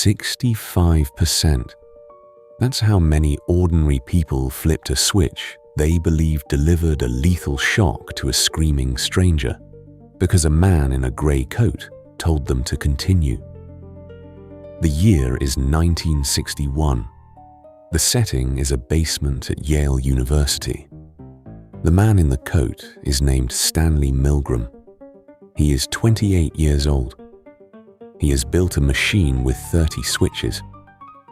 65%. That's how many ordinary people flipped a switch they believed delivered a lethal shock to a screaming stranger because a man in a grey coat told them to continue. The year is 1961. The setting is a basement at Yale University. The man in the coat is named Stanley Milgram. He is 28 years old. He has built a machine with 30 switches,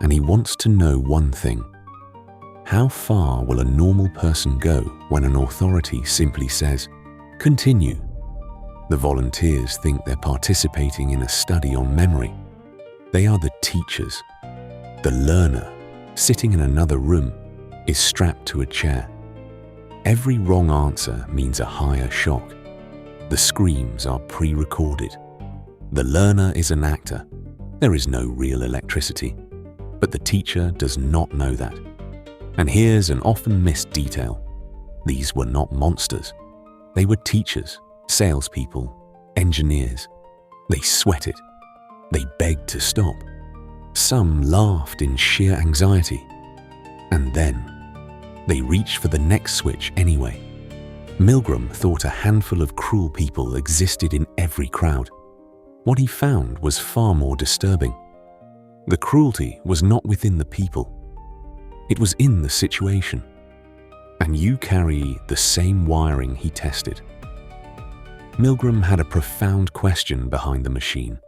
and he wants to know one thing. How far will a normal person go when an authority simply says, "Continue"? The volunteers think they're participating in a study on memory. They are the teachers. The learner, sitting in another room, is strapped to a chair. Every wrong answer means a higher shock. The screams are pre-recorded. The learner is an actor. There is no real electricity. But the teacher does not know that. And here's an often missed detail. These were not monsters. They were teachers, salespeople, engineers. They sweated. They begged to stop. Some laughed in sheer anxiety. And then, they reached for the next switch anyway. Milgram thought a handful of cruel people existed in every crowd. What he found was far more disturbing. The cruelty was not within the people. It was in the situation. And you carry the same wiring he tested. Milgram had a profound question behind the machine,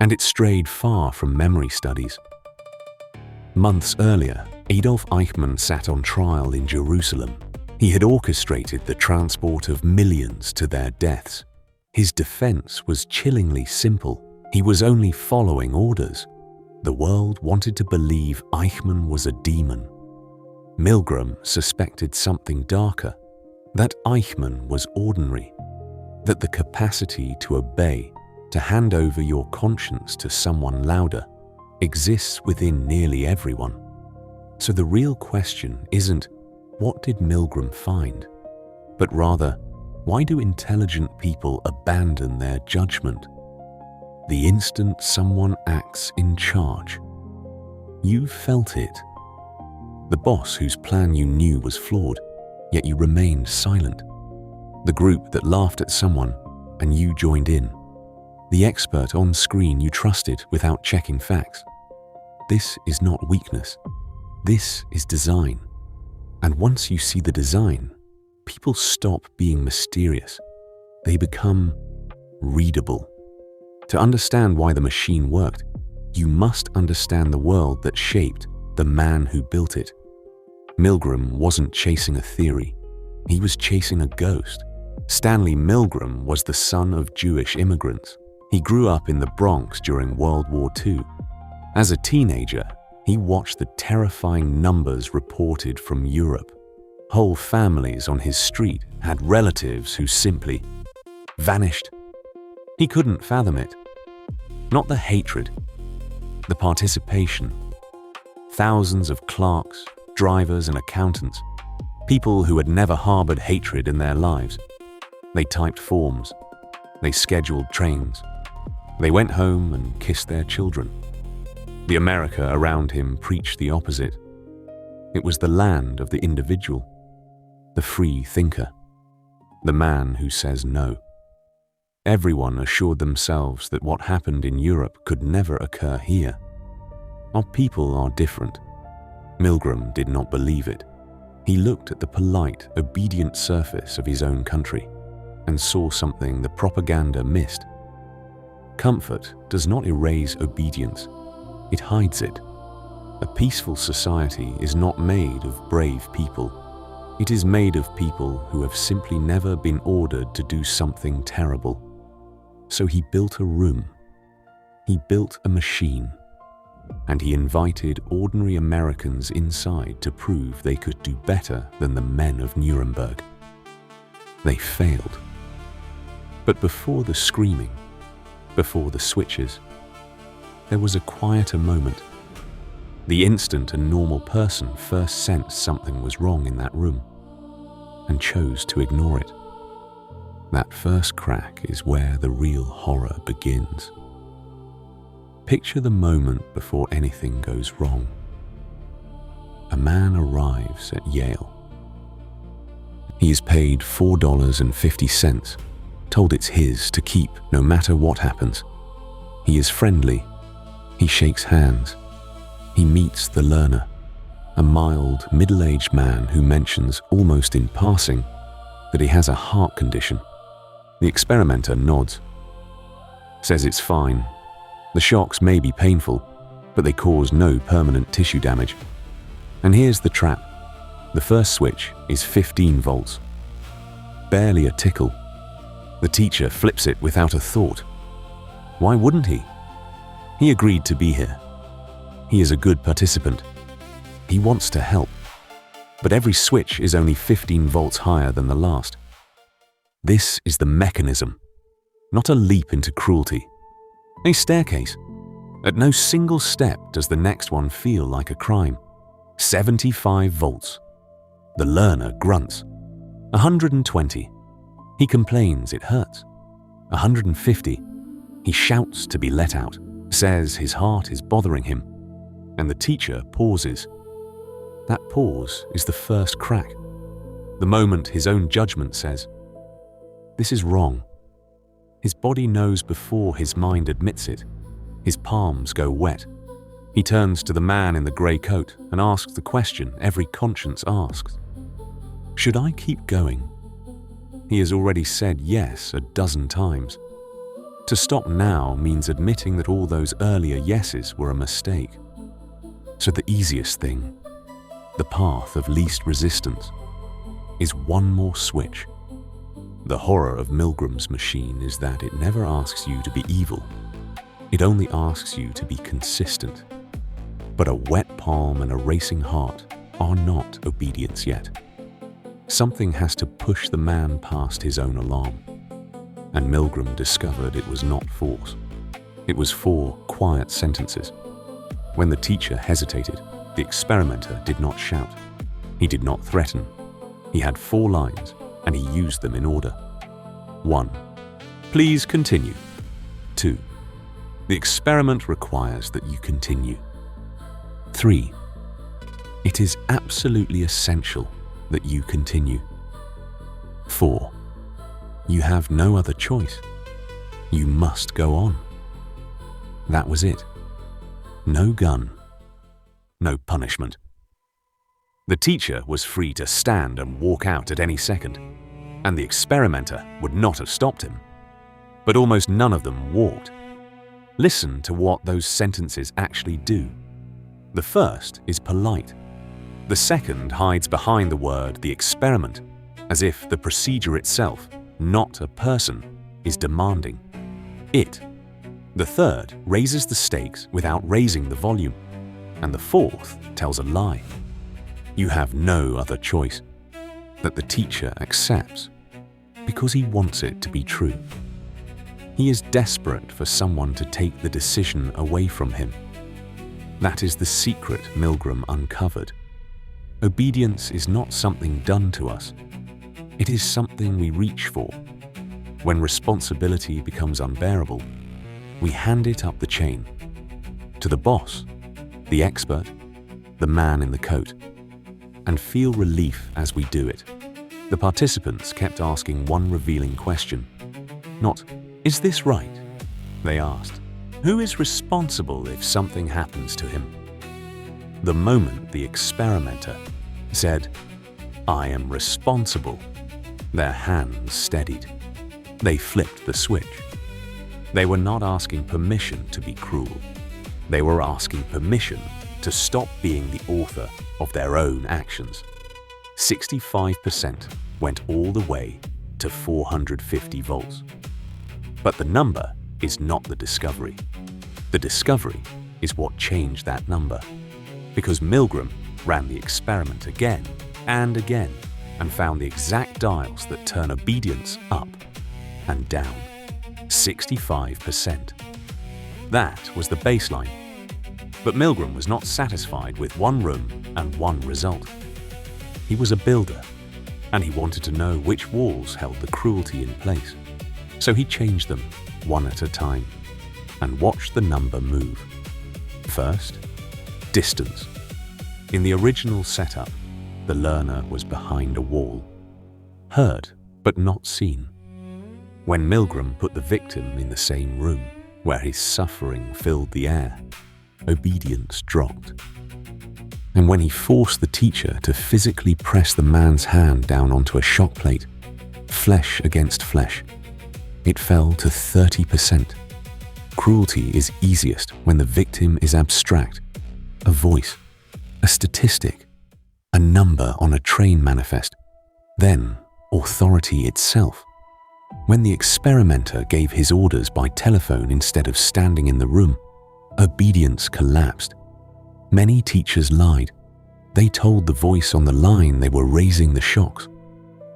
and it strayed far from memory studies. Months earlier, Adolf Eichmann sat on trial in Jerusalem. He had orchestrated the transport of millions to their deaths. His defense was chillingly simple. He was only following orders. The world wanted to believe Eichmann was a demon. Milgram suspected something darker, that Eichmann was ordinary, that the capacity to obey, to hand over your conscience to someone louder, exists within nearly everyone. So the real question isn't, what did Milgram find? But rather, why do intelligent people abandon their judgment? The instant someone acts in charge, you felt it. The boss whose plan you knew was flawed, yet you remained silent. The group that laughed at someone and you joined in. The expert on screen you trusted without checking facts. This is not weakness. This is design. And once you see the design, people stop being mysterious. They become readable. To understand why the machine worked, you must understand the world that shaped the man who built it. Milgram wasn't chasing a theory. He was chasing a ghost. Stanley Milgram was the son of Jewish immigrants. He grew up in the Bronx during World War II. As a teenager, he watched the terrifying numbers reported from Europe. Whole families on his street had relatives who simply vanished. He couldn't fathom it. Not the hatred, the participation. Thousands of clerks, drivers and accountants, people who had never harbored hatred in their lives. They typed forms. They scheduled trains. They went home and kissed their children. The America around him preached the opposite. It was the land of the individual, the free thinker, the man who says no. Everyone assured themselves that what happened in Europe could never occur here. Our people are different. Milgram did not believe it. He looked at the polite, obedient surface of his own country and saw something the propaganda missed. Comfort does not erase obedience. It hides it. A peaceful society is not made of brave people. It is made of people who have simply never been ordered to do something terrible. So he built a room. He built a machine. And he invited ordinary Americans inside to prove they could do better than the men of Nuremberg. They failed. But before the screaming, before the switches, there was a quieter moment. The instant a normal person first sensed something was wrong in that room and chose to ignore it. That first crack is where the real horror begins. Picture the moment before anything goes wrong. A man arrives at Yale. He is paid $4.50, told it's his to keep no matter what happens. He is friendly. He shakes hands. He meets the learner, a mild, middle-aged man who mentions almost in passing that he has a heart condition. The experimenter nods, says it's fine. The shocks may be painful, but they cause no permanent tissue damage. And here's the trap. The first switch is 15 volts. Barely a tickle. The teacher flips it without a thought. Why wouldn't he? He agreed to be here. He is a good participant. He wants to help. But every switch is only 15 volts higher than the last. This is the mechanism, not a leap into cruelty. A staircase. At no single step does the next one feel like a crime. 75 volts. The learner grunts. 120. He complains it hurts. 150. He shouts to be let out, says his heart is bothering him, and the teacher pauses. That pause is the first crack. The moment his own judgment says, "This is wrong." His body knows before his mind admits it. His palms go wet. He turns to the man in the grey coat and asks the question every conscience asks. Should I keep going? He has already said yes a dozen times. To stop now means admitting that all those earlier yeses were a mistake. So the easiest thing, the path of least resistance, is one more switch. The horror of Milgram's machine is that it never asks you to be evil. It only asks you to be consistent. But a wet palm and a racing heart are not obedience yet. Something has to push the man past his own alarm. And Milgram discovered it was not force. It was 4 quiet sentences. When the teacher hesitated, the experimenter did not shout. He did not threaten. He had 4 lines, and he used them in order. 1. Please continue. 2. The experiment requires that you continue. 3. It is absolutely essential that you continue. 4. You have no other choice. You must go on. That was it. No gun. No punishment. The teacher was free to stand and walk out at any second, and the experimenter would not have stopped him. But almost none of them walked. Listen to what those sentences actually do. The first is polite. The second hides behind the word "the experiment," as if the procedure itself, not a person, is demanding. It. The third raises the stakes without raising the volume. And the fourth tells a lie. You have no other choice. That the teacher accepts because he wants it to be true. He is desperate for someone to take the decision away from him. That is the secret Milgram uncovered. Obedience is not something done to us. It is something we reach for. When responsibility becomes unbearable, we hand it up the chain. To the boss, the expert, the man in the coat, and feel relief as we do it. The participants kept asking one revealing question. Not, "Is this right?" They asked, "Who is responsible if something happens to him?" The moment the experimenter said, "I am responsible," their hands steadied. They flipped the switch. They were not asking permission to be cruel. They were asking permission to stop being the author of their own actions. 65% went all the way to 450 volts. But the number is not the discovery. The discovery is what changed that number. Because Milgram ran the experiment again and again and found the exact dials that turn obedience up and down. 65%. That was the baseline. But Milgram was not satisfied with one room and one result. He was a builder, and he wanted to know which walls held the cruelty in place. So he changed them one at a time. and watched the number move. First, distance. In the original setup, the learner was behind a wall, heard but not seen. When Milgram put the victim in the same room, where his suffering filled the air, obedience dropped. And when he forced the teacher to physically press the man's hand down onto a shock plate, flesh against flesh, it fell to 30%. Cruelty is easiest when the victim is abstract, a voice, a statistic, a number on a train manifest, then authority itself. When the experimenter gave his orders by telephone instead of standing in the room, obedience collapsed. Many teachers lied. They told the voice on the line they were raising the shocks,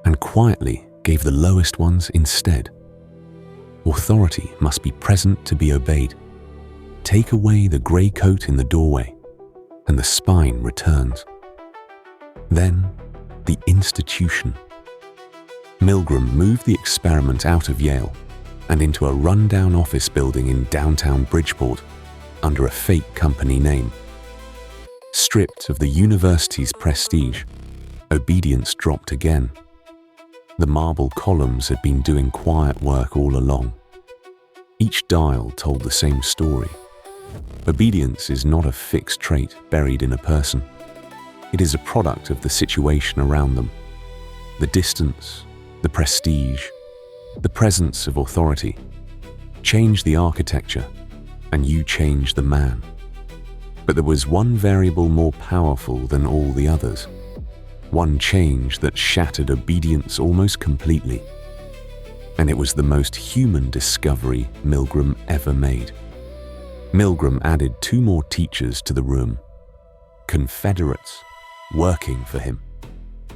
and quietly gave the lowest ones instead. Authority must be present to be obeyed. Take away the grey coat in the doorway, and the spine returns. Then, the institution. Milgram moved the experiment out of Yale and into a rundown office building in downtown Bridgeport under a fake company name. Stripped of the university's prestige, obedience dropped again. The marble columns had been doing quiet work all along. Each dial told the same story. Obedience is not a fixed trait buried in a person. It is a product of the situation around them. The distance, the prestige, the presence of authority. Change the architecture, and you change the man. But there was one variable more powerful than all the others. One change that shattered obedience almost completely. And it was the most human discovery Milgram ever made. Milgram added 2 more teachers to the room, Confederates, working for him.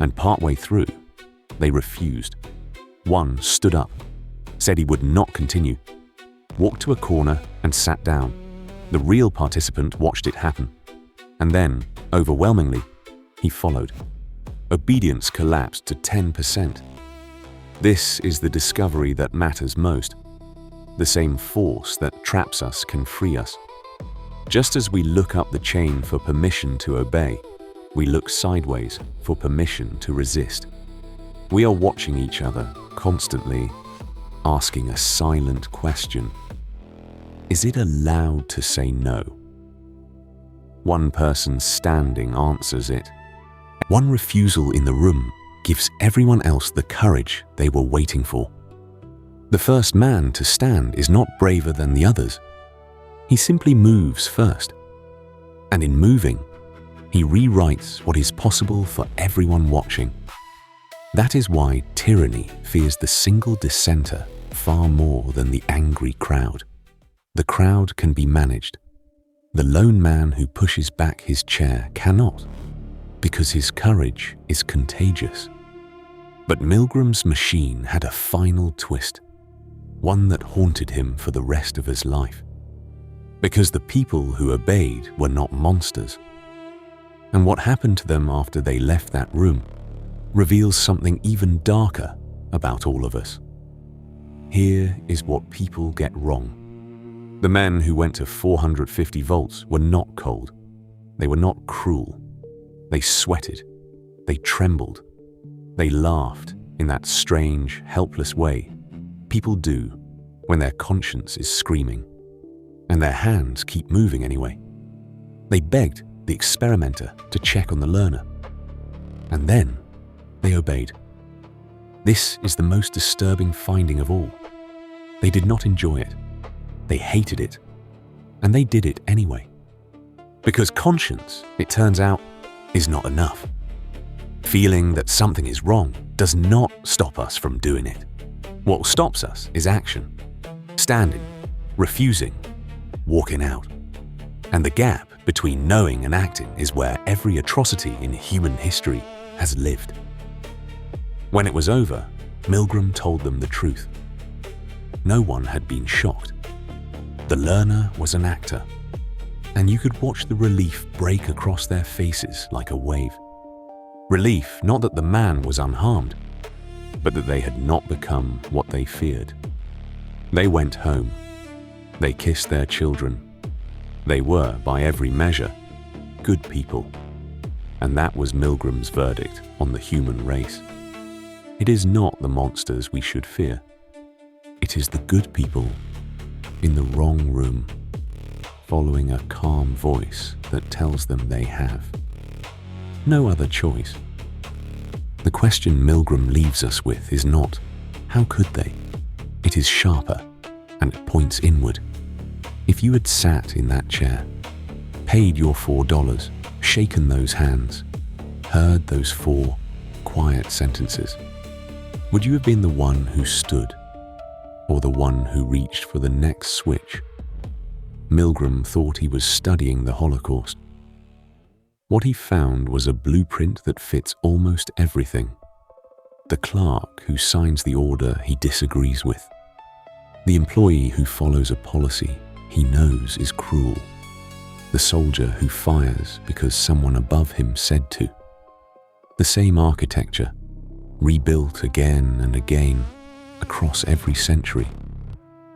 And partway through, they refused. One stood up, said he would not continue, walked to a corner and sat down. The real participant watched it happen. And then, overwhelmingly, he followed. Obedience collapsed to 10%. This is the discovery that matters most. The same force that traps us can free us. Just as we look up the chain for permission to obey, we look sideways for permission to resist. We are watching each other constantly, asking a silent question. Is it allowed to say no? One person standing answers it. One refusal in the room gives everyone else the courage they were waiting for. The first man to stand is not braver than the others. He simply moves first. And in moving, he rewrites what is possible for everyone watching. That is why tyranny fears the single dissenter far more than the angry crowd. The crowd can be managed. The lone man who pushes back his chair cannot, because his courage is contagious. But Milgram's machine had a final twist, one that haunted him for the rest of his life. Because the people who obeyed were not monsters. And what happened to them after they left that room reveals something even darker about all of us. Here is what people get wrong. The men who went to 450 volts were not cold. They were not cruel. They sweated. They trembled. They laughed in that strange, helpless way people do when their conscience is screaming, and their hands keep moving anyway. They begged the experimenter to check on the learner, and then they obeyed. This is the most disturbing finding of all. They did not enjoy it. They hated it. And they did it anyway. Because conscience, it turns out, is not enough. Feeling that something is wrong does not stop us from doing it. What stops us is action. Standing, refusing, walking out. And the gap between knowing and acting is where every atrocity in human history has lived. When it was over, Milgram told them the truth. No one had been shocked. The learner was an actor, and you could watch the relief break across their faces like a wave. Relief not that the man was unharmed, but that they had not become what they feared. They went home, They kissed their children. They were, by every measure, good people. And that was Milgram's verdict on the human race. It is not the monsters we should fear. It is the good people in the wrong room, following a calm voice that tells them they have no other choice. The question Milgram leaves us with is not, how could they? It is sharper, and it points inward. If you had sat in that chair, paid your $4, shaken those hands, heard those 4 quiet sentences, would you have been the one who stood, or the one who reached for the next switch? Milgram thought he was studying the Holocaust. What he found was a blueprint that fits almost everything. The clerk who signs the order he disagrees with. The employee who follows a policy he knows is cruel. The soldier who fires because someone above him said to. The same architecture, rebuilt again and again, across every century.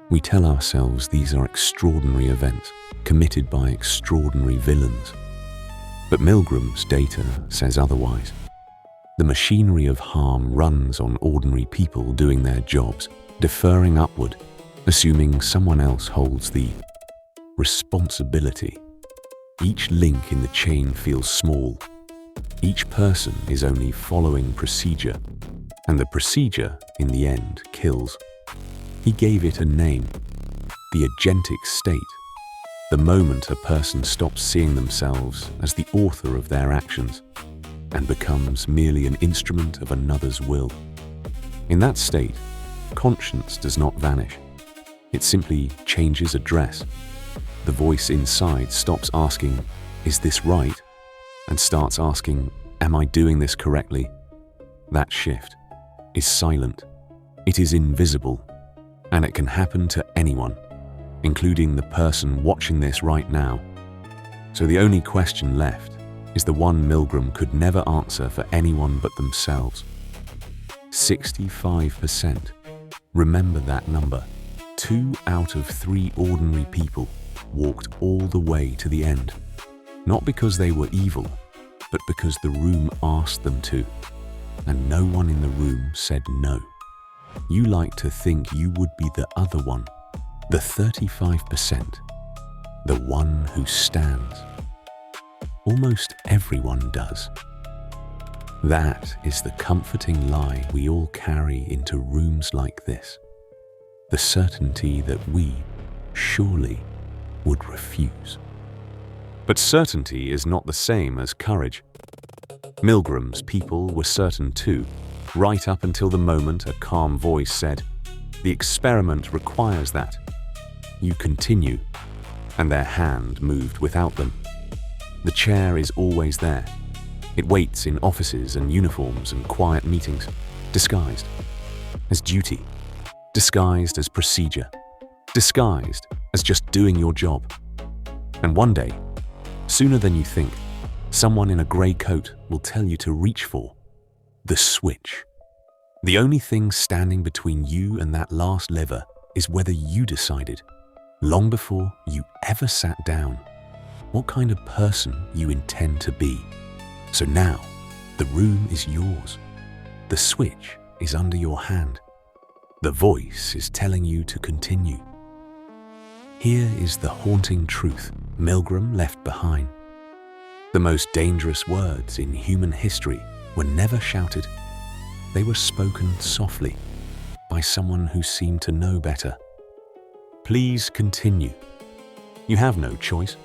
We tell ourselves these are extraordinary events, committed by extraordinary villains. But Milgram's data says otherwise. The machinery of harm runs on ordinary people doing their jobs, deferring upward, assuming someone else holds the responsibility. Each link in the chain feels small. Each person is only following procedure, and the procedure, in the end, kills. He gave it a name, the agentic state, the moment a person stops seeing themselves as the author of their actions and becomes merely an instrument of another's will. In that state, conscience does not vanish. It simply changes address. The voice inside stops asking, "Is this right?" and starts asking, "Am I doing this correctly?" That shift is silent. It is invisible, and it can happen to anyone, including the person watching this right now. So the only question left is the one Milgram could never answer for anyone but themselves. 65%. Remember that number. 2 out of 3 ordinary people walked all the way to the end. Not because they were evil, but because the room asked them to, and no one in the room said no. You like to think you would be the other one, the 35%, the one who stands. Almost everyone does. That is the comforting lie we all carry into rooms like this, the certainty that we surely would refuse. But certainty is not the same as courage. Milgram's people were certain too, right up until the moment a calm voice said, "The experiment requires that. You continue," and their hand moved without them. The chair is always there. It waits in offices and uniforms and quiet meetings, disguised as duty, disguised as procedure, disguised as just doing your job. And one day, sooner than you think, someone in a grey coat will tell you to reach for the switch. The only thing standing between you and that last lever is whether you decided, long before you ever sat down, what kind of person you intend to be. So now, the room is yours. The switch is under your hand. The voice is telling you to continue. Here is the haunting truth Milgram left behind. The most dangerous words in human history were never shouted. They were spoken softly by someone who seemed to know better. Please continue. You have no choice.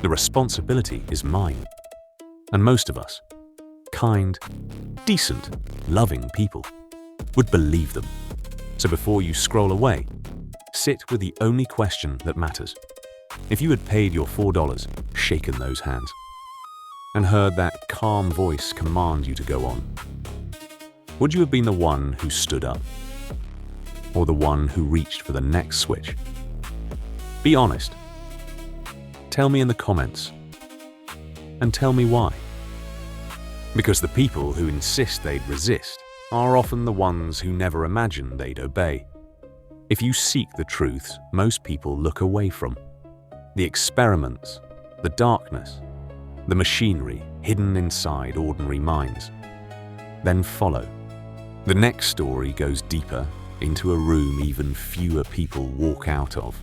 The responsibility is mine. And most of us, kind, decent, loving people, would believe them. So before you scroll away, sit with the only question that matters. If you had paid your $4, shaken those hands, and heard that calm voice command you to go on, would you have been the one who stood up? Or the one who reached for the next switch? Be honest. Tell me in the comments. And tell me why. Because the people who insist they'd resist are often the ones who never imagined they'd obey. If you seek the truths most people look away from, the experiments, the darkness, the machinery hidden inside ordinary minds, then follow. The next story goes deeper into a room even fewer people walk out of.